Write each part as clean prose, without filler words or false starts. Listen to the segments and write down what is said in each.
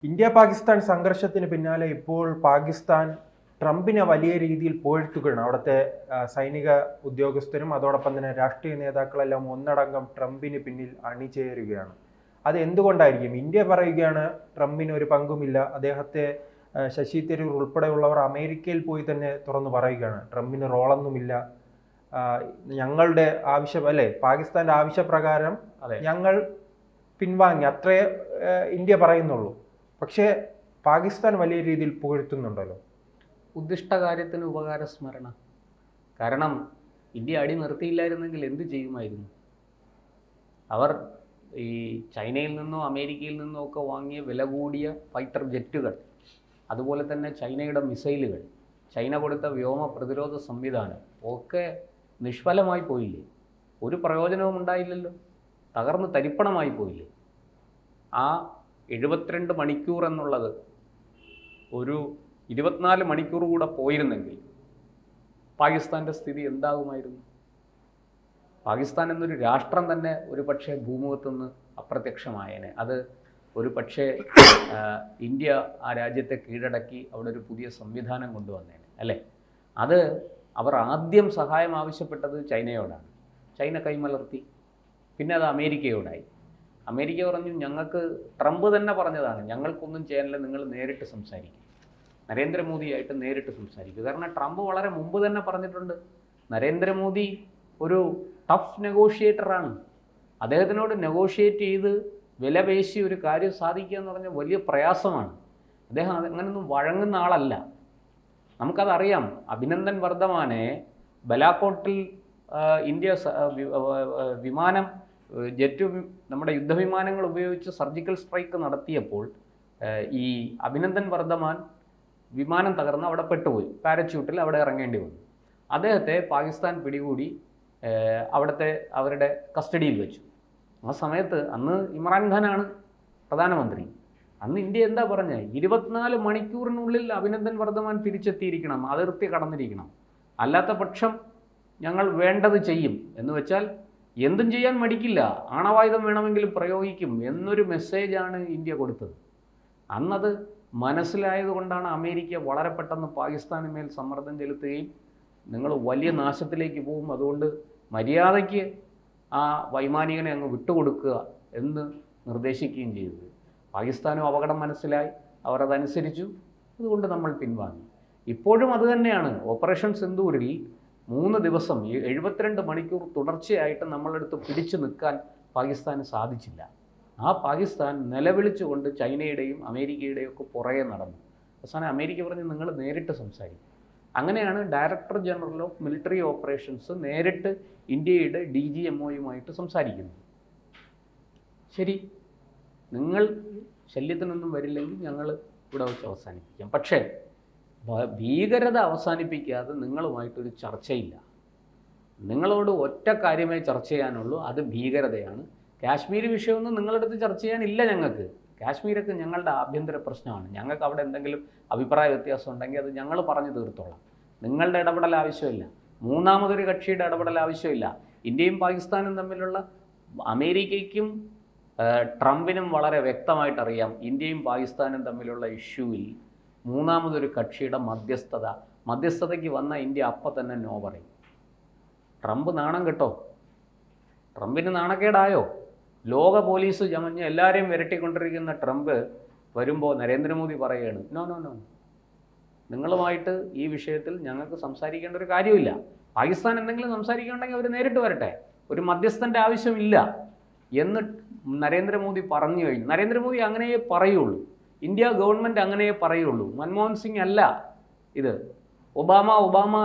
India Pakistan സംഘർഷത്തിന് പിന്നാലെ ഇപ്പോൾ പാകിസ്ഥാൻ ട്രംപിനെ വലിയ രീതിയിൽ പുകഴ്ത്തുകയാണ്. അവിടുത്തെ സൈനിക ഉദ്യോഗസ്ഥരും അതോടൊപ്പം തന്നെ രാഷ്ട്രീയ നേതാക്കളെല്ലാം ഒന്നടങ്കം ട്രംപിന് പിന്നിൽ അണിചേരുകയാണ്. അത് എന്തുകൊണ്ടായിരിക്കും? ഇന്ത്യ പറയുകയാണ് ട്രംപിന് ഒരു പങ്കുമില്ല. അദ്ദേഹത്തെ ശശി തരൂർ ഉൾപ്പെടെയുള്ളവർ അമേരിക്കയിൽ പോയി തന്നെ തുറന്നു പറയുകയാണ്, ട്രംപിന് റോളൊന്നുമില്ല. ഞങ്ങളുടെ ആവശ്യം അല്ലേ, പാകിസ്ഥാന്റെ ആവശ്യപ്രകാരം ഞങ്ങൾ പിൻവാങ്ങി, അത്രേ ഇന്ത്യ പറയുന്നുള്ളൂ. പക്ഷേ പാകിസ്ഥാൻ വലിയ രീതിയിൽ പുകഴ്ത്തുന്നുണ്ടല്ലോ. ഉദ്ദിഷ്ട കാര്യത്തിന് ഉപകാരസ്മരണ. കാരണം ഇന്ത്യ അടി നിർത്തിയില്ലായിരുന്നെങ്കിൽ എന്ത് ചെയ്യുമായിരുന്നു? അവർ ഈ ചൈനയിൽ നിന്നോ അമേരിക്കയിൽ നിന്നോ ഒക്കെ വാങ്ങിയ വില കൂടിയ ഫൈറ്റർ ജെറ്റുകൾ, അതുപോലെ തന്നെ ചൈനയുടെ മിസൈലുകൾ, ചൈന കൊടുത്ത വ്യോമ പ്രതിരോധ സംവിധാനം ഒക്കെ നിഷ്ഫലമായി പോയില്ലേ? ഒരു പ്രയോജനവും ഉണ്ടായില്ലല്ലോ. തകർന്ന് തരിപ്പണമായി പോയില്ലേ? ആ 72 മണിക്കൂർ എന്നുള്ളത് ഒരു 24 മണിക്കൂർ കൂടെ പോയിരുന്നെങ്കിൽ പാകിസ്ഥാൻ്റെ സ്ഥിതി എന്താകുമായിരുന്നു? പാകിസ്ഥാൻ എന്നൊരു രാഷ്ട്രം തന്നെ ഒരു പക്ഷേ ഭൂമുഖത്തുനിന്ന് അപ്രത്യക്ഷമായേനെ. അത് ഒരു പക്ഷേ ഇന്ത്യ ആ രാജ്യത്തെ കീഴടക്കി അവിടെ ഒരു പുതിയ സംവിധാനം കൊണ്ടുവന്നേനെ, അല്ലേ? അത് അവർ ആദ്യം സഹായം ആവശ്യപ്പെട്ടത് ചൈനയോടാണ്. ചൈന കൈമലർത്തി. പിന്നെ അത് അമേരിക്കയോടായി. അമേരിക്ക പറഞ്ഞു, ഞങ്ങൾക്ക്, ട്രംപ് തന്നെ പറഞ്ഞതാണ്, ഞങ്ങൾക്കൊന്നും ചെയ്യാനില്ല, നിങ്ങൾ നേരിട്ട് സംസാരിക്കും, നരേന്ദ്രമോദിയായിട്ട് നേരിട്ട് സംസാരിക്കും. കാരണം ട്രംപ് വളരെ മുമ്പ് തന്നെ പറഞ്ഞിട്ടുണ്ട്, നരേന്ദ്രമോദി ഒരു ടഫ് നെഗോഷിയേറ്ററാണ്. അദ്ദേഹത്തിനോട് നെഗോഷിയേറ്റ് ചെയ്ത് വില പേശി ഒരു കാര്യം സാധിക്കുക എന്ന് പറഞ്ഞാൽ വലിയ പ്രയാസമാണ്. അദ്ദേഹം അങ്ങനെയൊന്നും വഴങ്ങുന്ന ആളല്ല. നമുക്കതറിയാം. അഭിനന്ദൻ വർദ്ധമാനെ ബലാക്കോട്ടിൽ ഇന്ത്യ വിമാനം, ജെറ്റ്, നമ്മുടെ യുദ്ധവിമാനങ്ങൾ ഉപയോഗിച്ച് സർജിക്കൽ സ്ട്രൈക്ക് നടത്തിയപ്പോൾ ഈ അഭിനന്ദൻ വർദ്ധമാൻ വിമാനം തകർന്ന് അവിടെ പെട്ടുപോയി. പാരച്യൂട്ടിൽ അവിടെ ഇറങ്ങേണ്ടി വന്നു. അദ്ദേഹത്തെ പാകിസ്ഥാൻ പിടികൂടി അവരുടെ കസ്റ്റഡിയിൽ വെച്ചു. ആ സമയത്ത് അന്ന് ഇമ്രാൻഖാനാണ് പ്രധാനമന്ത്രി. അന്ന് ഇന്ത്യ എന്താ പറഞ്ഞത്? 24 മണിക്കൂറിനുള്ളിൽ അഭിനന്ദൻ വർദ്ധമാൻ തിരിച്ചെത്തിയിരിക്കണം, അതിർത്തി കടന്നിരിക്കണം, അല്ലാത്ത പക്ഷം ഞങ്ങൾ വേണ്ടത് ചെയ്യും എന്ന് വെച്ചാൽ എന്തും ചെയ്യാൻ മടിക്കില്ല, ആണവായുധം വേണമെങ്കിലും പ്രയോഗിക്കും എന്നൊരു മെസ്സേജാണ് ഇന്ത്യ കൊടുത്തത്. അന്നത് മനസ്സിലായതുകൊണ്ടാണ് അമേരിക്ക വളരെ പെട്ടെന്ന് പാകിസ്ഥാന് മേൽ സമ്മർദ്ദം ചെലുത്തുകയും നിങ്ങൾ വലിയ നാശത്തിലേക്ക് പോകും, അതുകൊണ്ട് മര്യാദയ്ക്ക് ആ വൈമാനികനെ അങ്ങ് വിട്ടുകൊടുക്കുക എന്ന് നിർദ്ദേശിക്കുകയും ചെയ്തത്. പാകിസ്ഥാനും അപകടം മനസ്സിലായി, അവർ അതനുസരിച്ചു. അതുകൊണ്ട് നമ്മൾ പിൻവാങ്ങി. ഇപ്പോഴും അതുതന്നെയാണ്. ഓപ്പറേഷൻ സിന്ദൂരിൽ 3 ദിവസം 72 മണിക്കൂർ തുടർച്ചയായിട്ട് നമ്മളെടുത്ത് പിടിച്ചു നിൽക്കാൻ പാകിസ്ഥാന് സാധിച്ചില്ല. ആ പാകിസ്ഥാൻ നിലവിളിച്ചുകൊണ്ട് ചൈനയുടെയും അമേരിക്കയുടെയും ഒക്കെ പുറകെ നടന്നു. അവസാനം അമേരിക്ക പറഞ്ഞ്, നിങ്ങൾ നേരിട്ട് സംസാരിക്കും. അങ്ങനെയാണ് director general of military operations നേരിട്ട് ഇന്ത്യയുടെ DGMOയുമായിട്ട് സംസാരിക്കുന്നത്. ശരി, നിങ്ങൾ ശല്യത്തിനൊന്നും വരില്ലെങ്കിൽ ഞങ്ങൾ ഇവിടെ വെച്ച് അവസാനിപ്പിക്കാം. പക്ഷേ ഭീകരത അവസാനിപ്പിക്കാതെ നിങ്ങളുമായിട്ടൊരു ചർച്ചയില്ല. നിങ്ങളോട് ഒറ്റ കാര്യമേ ചർച്ച ചെയ്യാനുള്ളൂ, അത് ഭീകരതയാണ്. കാശ്മീർ വിഷയമൊന്നും നിങ്ങളടുത്ത് ചർച്ച ചെയ്യാനില്ല. ഞങ്ങൾക്ക് കാശ്മീരൊക്കെ ഞങ്ങളുടെ ആഭ്യന്തര പ്രശ്നമാണ്. ഞങ്ങൾക്ക് അവിടെ എന്തെങ്കിലും അഭിപ്രായ വ്യത്യാസം ഉണ്ടെങ്കിൽ അത് ഞങ്ങൾ പറഞ്ഞു തീർത്തോളാം. നിങ്ങളുടെ ഇടപെടൽ ആവശ്യമില്ല. മൂന്നാമതൊരു കക്ഷിയുടെ ഇടപെടൽ ആവശ്യമില്ല. ഇന്ത്യയും പാകിസ്ഥാനും തമ്മിലുള്ള, അമേരിക്കയ്ക്കും ട്രംപിനും വളരെ വ്യക്തമായിട്ട് അറിയാം, ഇന്ത്യയും പാകിസ്ഥാനും തമ്മിലുള്ള ഇഷ്യൂവിൽ മൂന്നാമതൊരു കക്ഷിയുടെ മധ്യസ്ഥതയ്ക്ക് വന്ന ഇന്ത്യ അപ്പം തന്നെ നോ പറയും. ട്രംപ് നാണം കേട്ടോ? ട്രംപിന് നാണക്കേടായോ? ലോക പോലീസ് ചമഞ്ഞ് എല്ലാവരെയും വിരട്ടിക്കൊണ്ടിരിക്കുന്ന ട്രംപ് വരുമ്പോൾ നരേന്ദ്രമോദി പറയുകയാണ്, നോ നോ നോ, നിങ്ങളുമായിട്ട് ഈ വിഷയത്തിൽ ഞങ്ങൾക്ക് സംസാരിക്കേണ്ട ഒരു കാര്യമില്ല. പാകിസ്ഥാൻ എന്തെങ്കിലും സംസാരിക്കുകയുണ്ടെങ്കിൽ അവർ നേരിട്ട് വരട്ടെ, ഒരു മധ്യസ്ഥൻ്റെ ആവശ്യമില്ല എന്ന് നരേന്ദ്രമോദി പറഞ്ഞു കഴിഞ്ഞു. നരേന്ദ്രമോദി അങ്ങനെയേ പറയുള്ളൂ, ഇന്ത്യ ഗവൺമെൻറ് അങ്ങനെയേ പറയുള്ളൂ. മൻമോഹൻ സിംഗ് അല്ല ഇത്. ഒബാമ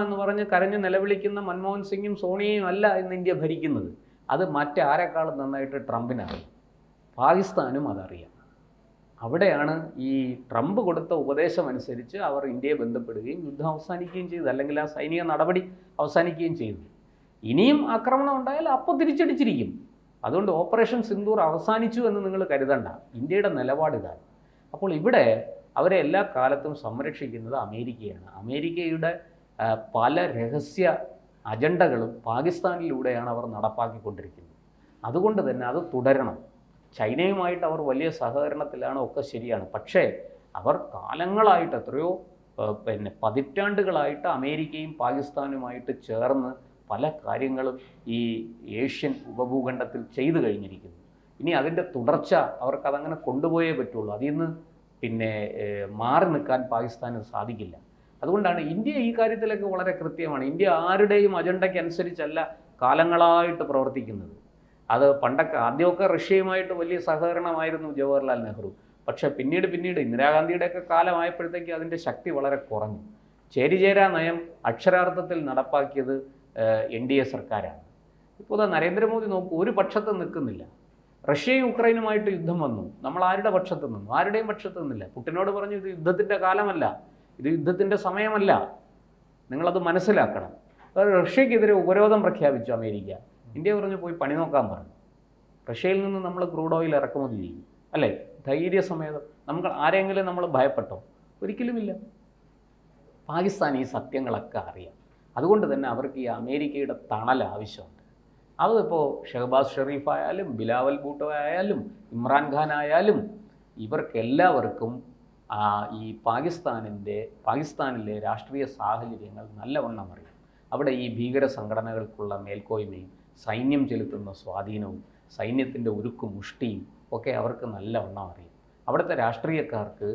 എന്ന് പറഞ്ഞ് കരഞ്ഞ് നിലവിളിക്കുന്ന മൻമോഹൻ സിംഗും സോണിയയും അല്ല ഇന്ന് ഇന്ത്യ ഭരിക്കുന്നത്. അത് മറ്റാരെക്കാളും നന്നായിട്ട് ട്രംപിനറിയാം. പാകിസ്ഥാനും അതറിയാം. അവിടെയാണ് ഈ ട്രംപ് കൊടുത്ത ഉപദേശം അനുസരിച്ച് അവർ ഇന്ത്യയെ ബന്ധപ്പെടുകയും യുദ്ധം അവസാനിക്കുകയും ചെയ്തു, അല്ലെങ്കിൽ ആ സൈനിക നടപടി അവസാനിക്കുകയും ചെയ്തു. ഇനിയും ആക്രമണം ഉണ്ടായാൽ അപ്പോൾ തിരിച്ചടിച്ചിരിക്കും. അതുകൊണ്ട് ഓപ്പറേഷൻ സിന്ദൂർ അവസാനിച്ചു എന്ന് നിങ്ങൾ കരുതണ്ട. ഇന്ത്യയുടെ നിലപാടിതാണ്. അപ്പോൾ ഇവിടെ അവരെ എല്ലാ കാലത്തും സംരക്ഷിക്കുന്നത് അമേരിക്കയാണ്. അമേരിക്കയുടെ പല രഹസ്യ അജണ്ടകളും പാകിസ്ഥാനിലൂടെയാണ് അവർ നടപ്പാക്കിക്കൊണ്ടിരിക്കുന്നത്. അതുകൊണ്ട് തന്നെ അത് തുടരണം. ചൈനയുമായിട്ട് അവർ വലിയ സഹകരണത്തിലാണ്, ഒക്കെ ശരിയാണ്. പക്ഷേ അവർ കാലങ്ങളായിട്ട് എത്രയോ പതിറ്റാണ്ടുകളായിട്ട് അമേരിക്കയും പാകിസ്ഥാനുമായിട്ട് ചേർന്ന് പല കാര്യങ്ങളും ഈ ഏഷ്യൻ ഉപഭൂഖണ്ഡത്തിൽ ചെയ്തു കഴിഞ്ഞിരിക്കുന്നു. ഇനി അതിൻ്റെ തുടർച്ച അവർക്കതങ്ങനെ കൊണ്ടുപോയേ പറ്റുള്ളൂ. അതിൽ നിന്ന് മാറി നിൽക്കാൻ പാകിസ്ഥാന് സാധിക്കില്ല. അതുകൊണ്ടാണ് ഇന്ത്യ ഈ കാര്യത്തിലൊക്കെ വളരെ കൃത്യമാണ്. ഇന്ത്യ ആരുടെയും അജണ്ടയ്ക്ക് അനുസരിച്ചല്ല കാലങ്ങളായിട്ട് പ്രവർത്തിക്കുന്നത്. അത് പണ്ടൊക്കെ ആദ്യമൊക്കെ റഷ്യയുമായിട്ട് വലിയ സഹകരണമായിരുന്നു ജവഹർലാൽ നെഹ്റു. പക്ഷേ പിന്നീട് ഇന്ദിരാഗാന്ധിയുടെയൊക്കെ കാലമായപ്പോഴത്തേക്ക് അതിൻ്റെ ശക്തി വളരെ കുറഞ്ഞു. ചേരിചേരാ നയം അക്ഷരാർത്ഥത്തിൽ നടപ്പാക്കിയത് NDA സർക്കാരാണ്. ഇപ്പോൾ നരേന്ദ്രമോദി നോക്കൂ, ഒരു പക്ഷത്ത് നിൽക്കുന്നില്ല. റഷ്യയും ഉക്രൈനുമായിട്ട് യുദ്ധം വന്നു, നമ്മൾ ആരുടെ പക്ഷത്ത് നിന്നു? ആരുടെയും പക്ഷത്ത് നിന്നില്ല. പുടിനോട് പറഞ്ഞു, ഇത് യുദ്ധത്തിൻ്റെ കാലമല്ല, ഇത് യുദ്ധത്തിൻ്റെ സമയമല്ല, നിങ്ങളത് മനസ്സിലാക്കണം. റഷ്യക്കെതിരെ ഉപരോധം പ്രഖ്യാപിച്ചു അമേരിക്ക. ഇന്ത്യ പറഞ്ഞു പോയി പണി നോക്കാൻ പറഞ്ഞു. റഷ്യയിൽ നിന്ന് നമ്മൾ ക്രൂഡ് ഓയിൽ ഇറക്കുമതി ചെയ്യും, അല്ലേ? ധൈര്യസമേതം. നമുക്ക് ആരെങ്കിലും നമ്മൾ ഭയപ്പെട്ടോ? ഒരിക്കലുമില്ല. പാകിസ്ഥാൻ ഈ സത്യങ്ങളൊക്കെ അറിയാം. അതുകൊണ്ട് തന്നെ അവർക്ക് ഈ അമേരിക്കയുടെ തണൽ ആവശ്യമുണ്ട്. അതിപ്പോൾ ഷഹബാസ് ഷെറീഫ് ആയാലും ബിലാവൽ ഭൂട്ടോ ആയാലും ഇമ്രാൻഖാൻ ആയാലും ഇവർക്കെല്ലാവർക്കും ഈ പാകിസ്ഥാനിലെ രാഷ്ട്രീയ സാഹചര്യങ്ങൾ നല്ലവണ്ണം അറിയാം. അവിടെ ഈ ഭീകര സംഘടനകൾക്കുള്ള മേൽക്കോയ്മയും സൈന്യം ചെലുത്തുന്ന സ്വാധീനവും സൈന്യത്തിൻ്റെ ഉരുക്കും മുഷ്ടിയും ഒക്കെ അവർക്ക് നല്ലവണ്ണം അറിയാം. അവിടുത്തെ രാഷ്ട്രീയക്കാർക്ക്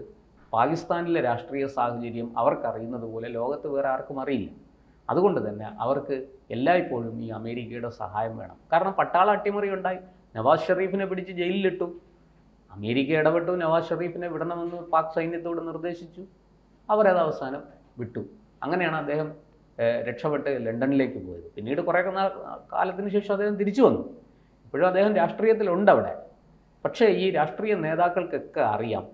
പാകിസ്ഥാനിലെ രാഷ്ട്രീയ സാഹചര്യം അവർക്കറിയുന്നത് പോലെ ലോകത്ത് വേറെ ആർക്കും അറിയില്ല. അതുകൊണ്ട് തന്നെ അവർക്ക് എല്ലായ്പ്പോഴും ഈ അമേരിക്കയുടെ സഹായം വേണം. കാരണം പട്ടാള അട്ടിമറി ഉണ്ടായി, നവാസ് ഷെറീഫിനെ പിടിച്ച് ജയിലിലിട്ടു. അമേരിക്ക ഇടപെട്ടു, നവാസ് ഷെറീഫിനെ വിടണമെന്ന് പാക് സൈന്യത്തോട് നിർദ്ദേശിച്ചു. അവരത് അവസാനം വിട്ടു. അങ്ങനെയാണ് അദ്ദേഹം രക്ഷപ്പെട്ട് ലണ്ടനിലേക്ക് പോയത്. പിന്നീട് കുറേ കാലത്തിന് ശേഷം അദ്ദേഹം തിരിച്ചു വന്നു. ഇപ്പോഴും അദ്ദേഹം രാഷ്ട്രീയത്തിലുണ്ട് അവിടെ. പക്ഷേ ഈ രാഷ്ട്രീയ നേതാക്കൾക്കൊക്കെ അറിയാം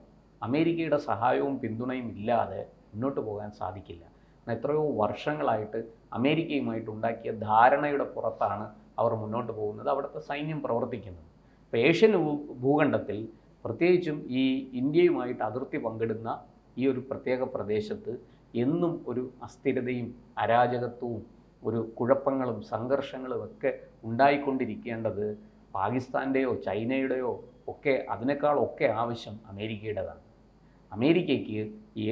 അമേരിക്കയുടെ സഹായവും പിന്തുണയും ഇല്ലാതെ മുന്നോട്ട് പോകാൻ സാധിക്കില്ല. എത്രയോ വർഷങ്ങളായിട്ട് അമേരിക്കയുമായിട്ട് ഉണ്ടാക്കിയ ധാരണയുടെ പുറത്താണ് അവർ മുന്നോട്ട് പോകുന്നത്, അവിടുത്തെ സൈന്യം പ്രവർത്തിക്കുന്നത്. ഇപ്പോൾ ഏഷ്യൻ ഭൂഖണ്ഡത്തിൽ പ്രത്യേകിച്ചും ഈ ഇന്ത്യയുമായിട്ട് അതിർത്തി പങ്കിടുന്ന ഈ ഒരു പ്രത്യേക പ്രദേശത്ത് എന്നും ഒരു അസ്ഥിരതയും അരാജകത്വവും ഒരു കുഴപ്പങ്ങളും സംഘർഷങ്ങളും ഒക്കെ ഉണ്ടായിക്കൊണ്ടിരിക്കേണ്ടത് പാകിസ്ഥാൻ്റെയോ ചൈനയുടെയോ ഒക്കെ അതിനേക്കാളൊക്കെ ആവശ്യം അമേരിക്കയുടേതാണ്. അമേരിക്കയ്ക്ക് ഈ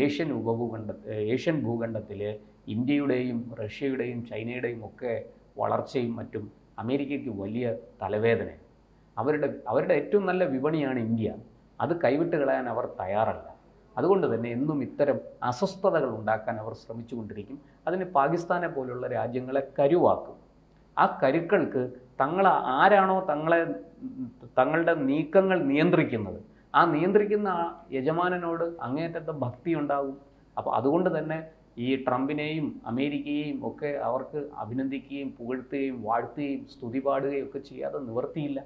ഏഷ്യൻ ഭൂഖണ്ഡത്തിൽ ഇന്ത്യയുടെയും റഷ്യയുടെയും ചൈനയുടെയും ഒക്കെ വളർച്ചയും മറ്റും അമേരിക്കയ്ക്ക് വലിയ തലവേദനയാണ്. അവരുടെ ഏറ്റവും നല്ല വിപണിയാണ് ഇന്ത്യ. അത് കൈവിട്ട് കളയാൻ അവർ തയ്യാറല്ല. അതുകൊണ്ട് തന്നെ എന്നും ഇത്തരം അസ്വസ്ഥതകൾ ഉണ്ടാക്കാൻ അവർ ശ്രമിച്ചുകൊണ്ടിരിക്കും. അതിന് പാകിസ്ഥാനെ പോലുള്ള രാജ്യങ്ങളെ കരുവാക്കും. ആ കരുക്കൾക്ക് ആരാണോ തങ്ങളുടെ നീക്കങ്ങൾ നിയന്ത്രിക്കുന്നത്, ആ നിയന്ത്രിക്കുന്ന ആ യജമാനനോട് അങ്ങേയറ്റത്തെ ഭക്തി ഉണ്ടാകും. അപ്പോൾ അതുകൊണ്ട് തന്നെ ഈ ട്രംപിനെയും അമേരിക്കയെയും ഒക്കെ അവർക്ക് അഭിനന്ദിക്കുകയും പുകഴ്ത്തുകയും വാഴ്ത്തുകയും സ്തുതി പാടുകയും ഒക്കെ ചെയ്യാതെ നിവർത്തിയില്ല.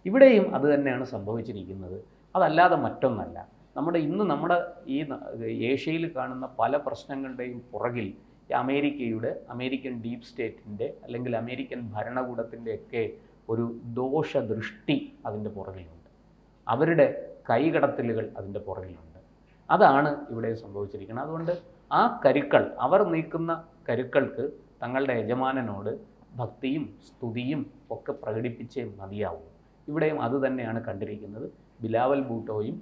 ഇവിടെയും അത് തന്നെയാണ് സംഭവിച്ചിരിക്കുന്നത്. അതല്ലാതെ മറ്റൊന്നല്ല. നമ്മുടെ ഈ ഏഷ്യയിൽ കാണുന്ന പല പ്രശ്നങ്ങളുടെയും പുറകിൽ അമേരിക്കൻ ഡീപ് സ്റ്റേറ്റിൻ്റെ അല്ലെങ്കിൽ അമേരിക്കൻ ഭരണകൂടത്തിൻ്റെയൊക്കെ ഒരു ദോഷദൃഷ്ടി അതിൻ്റെ പുറകിലുണ്ട്. അവരുടെ കൈകടത്തലുകൾ അതിൻ്റെ പുറകിലുണ്ട്. അതാണ് ഇവിടെ സംഭവിച്ചിരിക്കുന്നത്. അതുകൊണ്ട് ആ അവർ നീക്കുന്ന കരുക്കൾക്ക് തങ്ങളുടെ യജമാനനോട് ഭക്തിയും സ്തുതിയും ഒക്കെ പ്രകടിപ്പിച്ചേ മതിയാവും. ഇവിടെയും അതുതന്നെയാണ് കണ്ടിരിക്കുന്നത്. ബിലാവൽ ഭൂട്ടോയും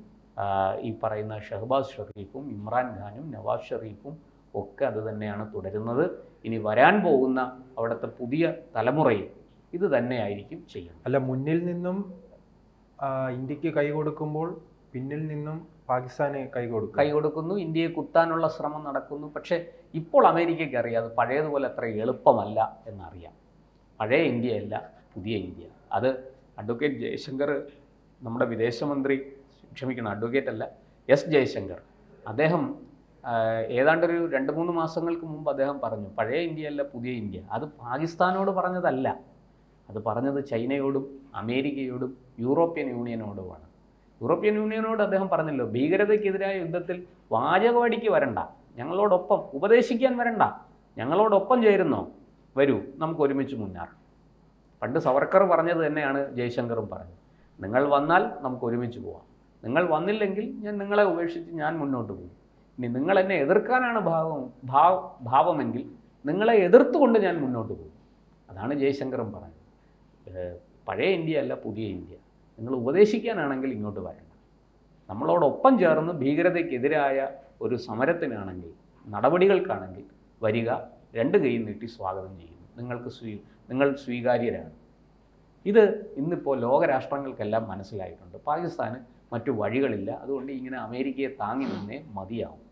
ഈ പറയുന്ന ഷഹബാസ് ഷെറീഫും ഇമ്രാൻഖാനും നവാസ് ഷെറീഫും ഒക്കെ അത് തന്നെയാണ് തുടരുന്നത്. ഇനി വരാൻ പോകുന്ന അവിടുത്തെ പുതിയ തലമുറയും ഇത് തന്നെയായിരിക്കും ചെയ്യുന്നത്. അല്ല, മുന്നിൽ നിന്നും ഇന്ത്യക്ക് കൈ കൊടുക്കുമ്പോൾ പിന്നിൽ നിന്നും പാകിസ്ഥാന് കൈ കൊടുക്കുന്നു. ഇന്ത്യയെ കുത്താനുള്ള ശ്രമം നടക്കുന്നു. പക്ഷേ ഇപ്പോൾ അമേരിക്കയ്ക്ക് അറിയാം അത് പഴയതുപോലെ അത്ര എളുപ്പമല്ല എന്നറിയാം. പഴയ ഇന്ത്യയല്ല, പുതിയ ഇന്ത്യ. അത് അഡ്വക്കേറ്റ് ജയശങ്കർ, നമ്മുടെ വിദേശമന്ത്രി, എസ് ജയശങ്കർ, അദ്ദേഹം ഏതാണ്ടൊരു 2-3 മാസങ്ങൾക്ക് മുമ്പ് അദ്ദേഹം പറഞ്ഞു, പഴയ ഇന്ത്യയല്ല പുതിയ ഇന്ത്യ. അത് പാകിസ്ഥാനോട് പറഞ്ഞതല്ല, അത് പറഞ്ഞത് ചൈനയോടും അമേരിക്കയോടും യൂറോപ്യൻ യൂണിയനോടുമാണ്. യൂറോപ്യൻ യൂണിയനോട് അദ്ദേഹം പറഞ്ഞല്ലോ, ഭീകരതയ്ക്കെതിരായ യുദ്ധത്തിൽ വാചകവടിക്ക് വരണ്ട, ഞങ്ങളോടൊപ്പം ഉപദേശിക്കാൻ വരണ്ട, ഞങ്ങളോടൊപ്പം ചേരുന്നോ, വരൂ നമുക്ക് ഒരുമിച്ച് മുന്നേറാം. പണ്ട് സവർക്കർ പറഞ്ഞത് തന്നെയാണ് ജയശങ്കറും പറഞ്ഞത്. നിങ്ങൾ വന്നാൽ നമുക്ക് ഒരുമിച്ച് പോവാം, നിങ്ങൾ വന്നില്ലെങ്കിൽ നിങ്ങളെ ഉപേക്ഷിച്ച് ഞാൻ മുന്നോട്ട് പോകും. ഇനി നിങ്ങൾ എന്നെ എതിർക്കാനാണ് ഭാവമെങ്കിൽ നിങ്ങളെ എതിർത്തുകൊണ്ട് ഞാൻ മുന്നോട്ട് പോകും. അതാണ് ജയശങ്കറും പറഞ്ഞത്. പഴയ ഇന്ത്യ അല്ല പുതിയ ഇന്ത്യ. നിങ്ങൾ ഉപദേശിക്കാനാണെങ്കിൽ ഇങ്ങോട്ട് വരണ്ട. നമ്മളോടൊപ്പം ചേർന്ന് ഭീകരതയ്ക്കെതിരായ ഒരു സമരത്തിനാണെങ്കിൽ, നടപടികൾക്കാണെങ്കിൽ വരിക, രണ്ട് കൈയും നീട്ടി സ്വാഗതം ചെയ്യുന്നു. നിങ്ങൾ സ്വീകാര്യരാണ്. ഇത് ഇന്നിപ്പോൾ ലോകരാഷ്ട്രങ്ങൾക്കെല്ലാം മനസ്സിലായിട്ടുണ്ട്. പാകിസ്ഥാന് മറ്റു വഴികളില്ല. അതുകൊണ്ട് ഇങ്ങനെ അമേരിക്കയെ താങ്ങി നിന്നേ മതിയാവും.